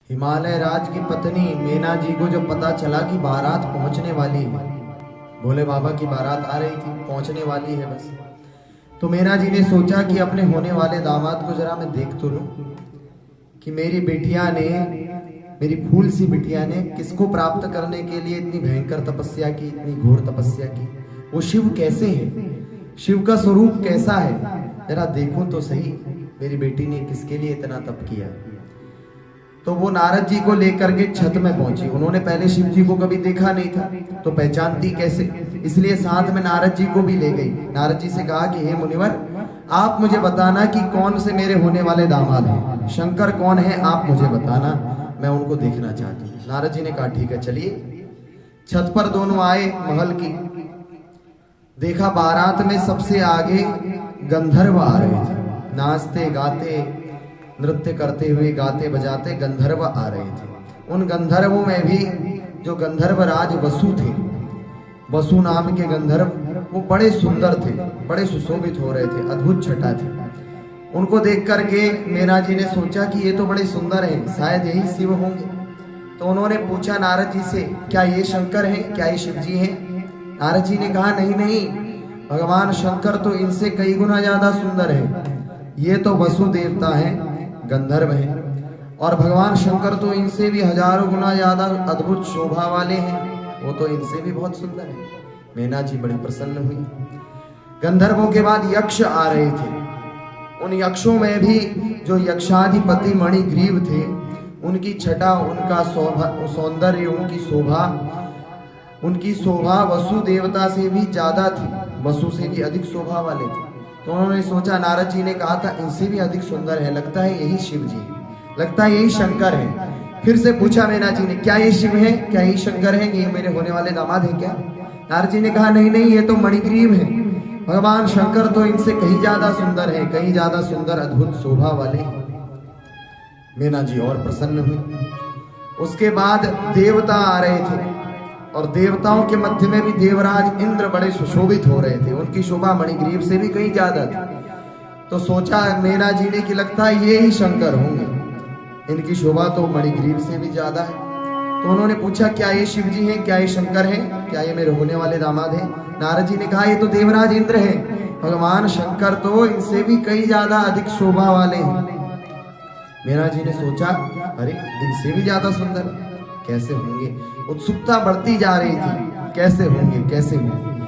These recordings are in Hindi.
हिमालय राज की पत्नी मीना जी को जब पता चला कि बारात पहुंचने वाली है, भोले बाबा की बारात आ रही थी, पहुंचने वाली है बस, तो मीना जी ने सोचा कि अपने होने वाले दामाद को जरा मैं देख तो लूं कि मेरी बिटिया ने, मेरी फूल सी बिटिया ने किसको प्राप्त करने के लिए इतनी भयंकर तपस्या की, इतनी घोर तपस्या की। वो शिव कैसे है, शिव का स्वरूप कैसा है, जरा देखूं तो सही मेरी बेटी ने किसके लिए इतना तप किया। तो वो नारद जी को लेकर के छत में पहुंची। उन्होंने पहले शिव जी को कभी देखा नहीं था, तो पहचानती कैसे, इसलिए साथ में नारद जी को भी ले गई। नारद जी से कहा कि हे मुनिवर, आप मुझे बताना कि कौन से मेरे होने वाले दामाद हैं, शंकर कौन है, आप मुझे बताना, मैं उनको देखना चाहती हूँ। नारद जी ने कहा ठीक है चलिए। छत पर दोनों आए महल की, देखा बारात में सबसे आगे गंधर्व आ रहे थे, नाचते गाते नृत्य करते हुए, गाते बजाते गंधर्व आ रहे थे। उन गंधर्वों में भी जो गंधर्व राज वसु थे, वसु नाम के गंधर्व, वो बड़े सुंदर थे, बड़े सुशोभित हो रहे थे, अद्भुत छटा थी। उनको देख करके मीना जी ने सोचा कि ये तो बड़े सुंदर हैं, शायद यही शिव होंगे। तो उन्होंने पूछा नारद जी से, क्या ये शंकर हैं, क्या ये शिव जी हैं? नारद जी ने कहा नहीं नहीं, भगवान शंकर तो इनसे कई गुना ज्यादा सुंदर है, ये तो वसु देवता है, गंधर्व हैं, और भगवान शंकर तो इनसे भी हजारों गुना ज्यादा अद्भुत शोभा वाले हैं, वो तो इनसे भी बहुत सुंदर है। मीना जी बड़ी प्रसन्न हुई। गंधर्वों के बाद यक्ष आ रहे थे। उन यक्षों में भी जो यक्षाधिपति मणिग्रीव थे, उनकी छटा, उनका सौंदर्य, उनकी शोभा वसु देवता से भी ज्यादा थी, वसु से भी अधिक शोभा वाले थे। तो उन्होंने सोचा, नारद जी ने कहा था इनसे भी अधिक सुंदर है, लगता है यही शिव जी, लगता है यही शंकर है। फिर से पूछा मीना जी ने, क्या ये शिव है, क्या ये शंकर है, ये मेरे होने वाले दामाद हैं क्या? नारद जी ने कहा नहीं नहीं, ये तो मणिग्रीव है, भगवान शंकर तो इनसे कहीं ज्यादा सुंदर है, कहीं ज्यादा सुंदर अद्भुत शोभा वाले। मीना जी और प्रसन्न हुई। उसके बाद देवता आ रहे थे, और देवताओं के मध्य में भी देवराज इंद्र बड़े सुशोभित हो रहे थे, उनकी शोभा मणिग्रीव से भी कहीं ज्यादा थी। तो सोचा मीना जी ने कि लगता है ये ही शंकर होंगे, इनकी शोभा तो मणिग्रीव से भी ज्यादा है। तो उन्होंने पूछा, क्या ये शिव जी हैं, क्या ये शंकर हैं, क्या ये मेरे होने वाले दामाद हैं? नारद जी ने कहा ये तो देवराज इंद्र हैं, भगवान शंकर तो इनसे भी कई ज्यादा अधिक शोभा वाले हैं। मीना जी ने सोचा, अरे इनसे भी ज्यादा सुंदर कैसे होंगे? उत्सुकता बढ़ती जा रही थी, कैसे होंगे, कैसे होंगे?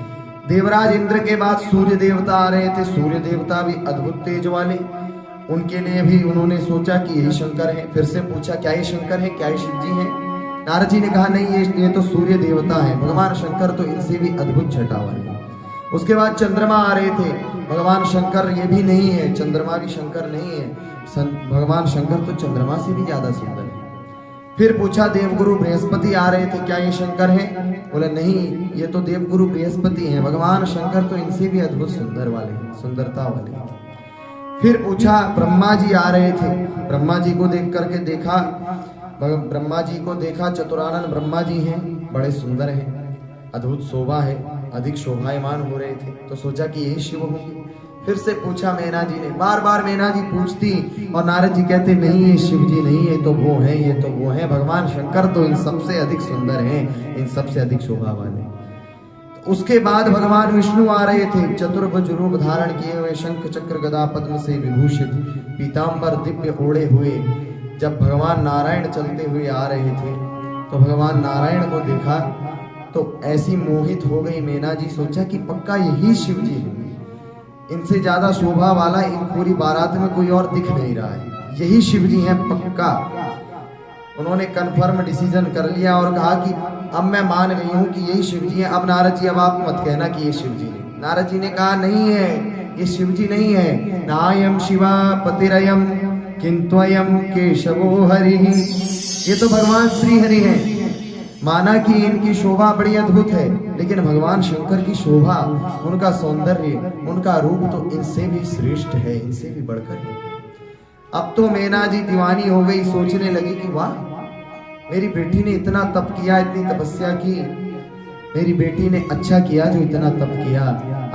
देवराज इंद्र के बाद सूर्य देवता आ रहे थे। सूर्य देवता भी अद्भुत तेज वाले, उनके लिए भी उन्होंने सोचा कि यही शंकर है। फिर से पूछा, क्या ये शंकर है, क्या ये शिव जी हैं? नारद जी ने कहा नहीं, ये तो सूर्य देवता है, भगवान शंकर तो इनसे भी अद्भुत छटा वाले। उसके बाद चंद्रमा आ रहे थे, भगवान शंकर ये भी नहीं है, चंद्रमा भी शंकर नहीं है, भगवान शंकर तो चंद्रमा से भी ज्यादा सुंदर है। फिर पूछा, देवगुरु बृहस्पति आ रहे थे, क्या ये शंकर हैं? बोले नहीं, ये तो देवगुरु बृहस्पति हैं, भगवान शंकर तो इनसे भी अद्भुत सुंदर वाले, सुंदरता वाले। फिर पूछा, ब्रह्मा जी आ रहे थे। ब्रह्मा जी को देख करके देखा, ब्रह्मा जी को देखा, चतुरानन ब्रह्मा जी हैं, बड़े सुंदर हैं, अद्भुत शोभा है, अधिक शोभायमान हो रहे थे। तो सोचा कि यही शिव होंगे। फिर से पूछा मीना जी ने, बार बार मीना जी पूछती, और नारद जी कहते नहीं ये शिव जी नहीं, ये तो वो है, ये तो वो है, भगवान शंकर तो इन सबसे अधिक सुंदर हैं, इन सबसे अधिक शोभा वाले। तो उसके बाद भगवान विष्णु आ रहे थे, चतुर्भुज रूप धारण किए हुए, शंख चक्र गदा पद्म से विभूषित, पीताम्बर दिव्य ओढ़े हुए। जब भगवान नारायण चलते हुए आ रहे थे, तो भगवान नारायण को देखा तो ऐसी मोहित हो गई मीना जी, सोचा कि पक्का यही शिव जी है, इनसे ज्यादा शोभा वाला इन पूरी बारात में कोई और दिख नहीं रहा है, यही शिव जी हैं पक्का। उन्होंने कंफर्म डिसीजन कर लिया और कहा कि अब मैं मान गई हूं कि यही शिव जी हैं। अब नारद जी, अब आप मत कहना कि ये शिव जी है। नारद जी ने कहा नहीं है, ये शिव जी नहीं है, नायम शिवा पतिरयम किंत्वयम केशवो हरि, ये तो भगवान श्री हरि हैं। माना कि इनकी शोभा बड़ी अद्भुत है, लेकिन भगवान शंकर की शोभा, उनका सौंदर्य, उनका रूप तो इनसे भी श्रेष्ठ है, इनसे भी बढ़कर है। अब तो मीना जी दीवानी हो गई, सोचने लगी कि वाह, मेरी बेटी ने इतना तप किया, इतनी तपस्या की, मेरी बेटी ने अच्छा किया जो इतना तप किया,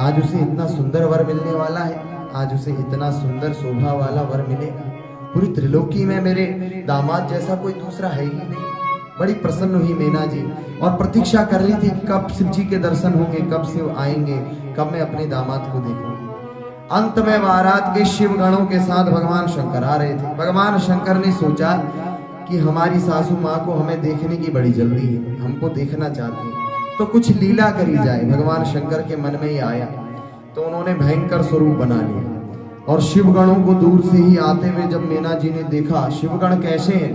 आज उसे इतना सुंदर वर मिलने वाला है, आज उसे इतना सुंदर शोभा वाला वर मिलेगा। पूरी त्रिलोकी में मेरे दामाद जैसा कोई दूसरा है ही नहीं। बड़ी प्रसन्न हुई मीना जी और प्रतीक्षा कर रही थी कब शिव जी के दर्शन होंगे, कब शिव आएंगे, कब मैं अपने दामाद को देखूंगी। अंत में बारात के शिव गणों के साथ भगवान शंकर आ रहे थे। भगवान शंकर ने सोचा कि हमारी सासू माँ को हमें देखने की बड़ी जल्दी है, हमको देखना चाहते हैं, तो कुछ लीला करी जाए। भगवान शंकर के मन में ये आया तो उन्होंने भयंकर स्वरूप बना लिया और शिवगणों को दूर से ही आते हुए जब मीना जी ने देखा शिवगण कैसे हैं,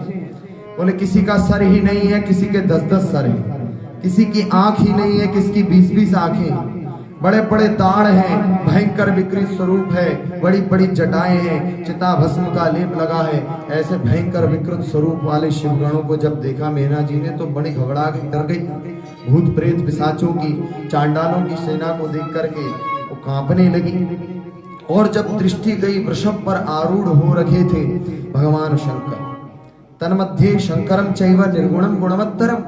बोले किसी का सर ही नहीं है, किसी के 10-10 सर हैं, किसी की आंख ही नहीं है, किसकी 20-20 आंखें, बड़े बड़े दाढ़ हैं, भयंकर विकृत स्वरूप है, बड़ी बड़ी जटाएं हैं, चिता भस्म का लेप लगा है। ऐसे भयंकर विकृत स्वरूप वाले शिवगणों को जब देखा मीना जी ने तो बड़ी घबरा गई, डर गई। भूत प्रेत पिशाचों की, चांडालों की सेना को देख करके वो कांपने लगी। और जब दृष्टि गई वृषभ पर आरूढ़ हो रखे थे भगवान शंकर, तन्मध्ये शंकरम चैव निर्गुणम गुणवत्तरम।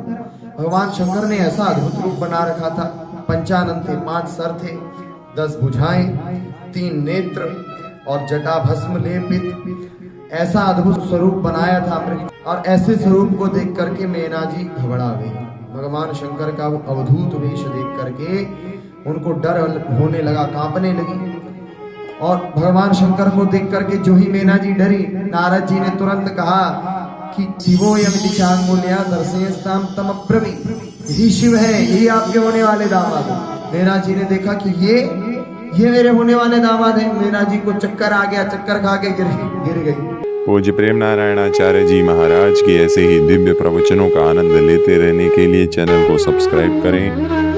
भगवान शंकर ने ऐसा अद्भुत रूप बना रखा था। पंचानन थे, 5 सर थे, 10 भुजाएं, 3 नेत्र और जटा भस्म लेपित, ऐसा अद्भुत स्वरूप बनाया था। और ऐसे स्वरूप को देख करके मीना जी घबरा गई। भगवान शंकर का वो अवधूत वेश देख करके उनको डर होने लगा, कांपने लगी। और भगवान शंकर को देख करके जो ही मीना जी डरी, नारद जी ने तुरंत कहा कि शिवो यमिति चांगुल्या दर्शयस्ताम तम अब्रवी, यही शिव है, यही आपके होने वाले दामाद हैं। मीना जी ने देखा कि ये मेरे होने वाले दामाद हैं। मीना जी को चक्कर आ गया, चक्कर खा के गिर गई। पूज्य प्रेम नारायणाचार्य जी महाराज की ऐसे ही दिव्य प्रवचनों का आनंद लेते रहने के लिए चैनल को सब्सक्राइब करें।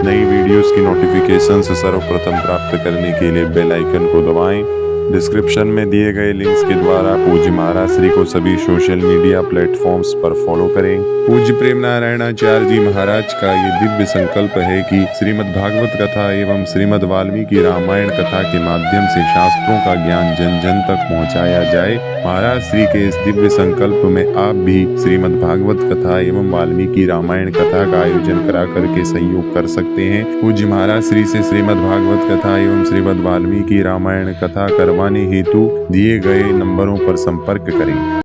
नई वीडियोस की नोटिफिकेशन सर्वप्रथम प्राप्त करने के लिए बेल आइकन को दबाएं। डिस्क्रिप्शन में दिए गए लिंक्स के द्वारा पूज्य महाराज श्री को सभी सोशल मीडिया प्लेटफॉर्म्स पर फॉलो करें। पूज्य प्रेम नारायणाचार्य जी महाराज का ये दिव्य संकल्प है कि श्रीमद् भागवत कथा एवं श्रीमद् वाल्मीकि रामायण कथा के माध्यम से शास्त्रों का ज्ञान जन जन तक पहुंचाया जाए। महाराज श्री के इस दिव्य संकल्प में आप भी श्रीमद् भागवत कथा एवं वाल्मीकि रामायण कथा का आयोजन करा करके सहयोग कर सकते हैं। पूज्य महाराज श्री से श्रीमद् भागवत कथा एवं श्रीमद् वाल्मीकि रामायण कथा करवाने हेतु दिए गए नंबरों पर संपर्क करें।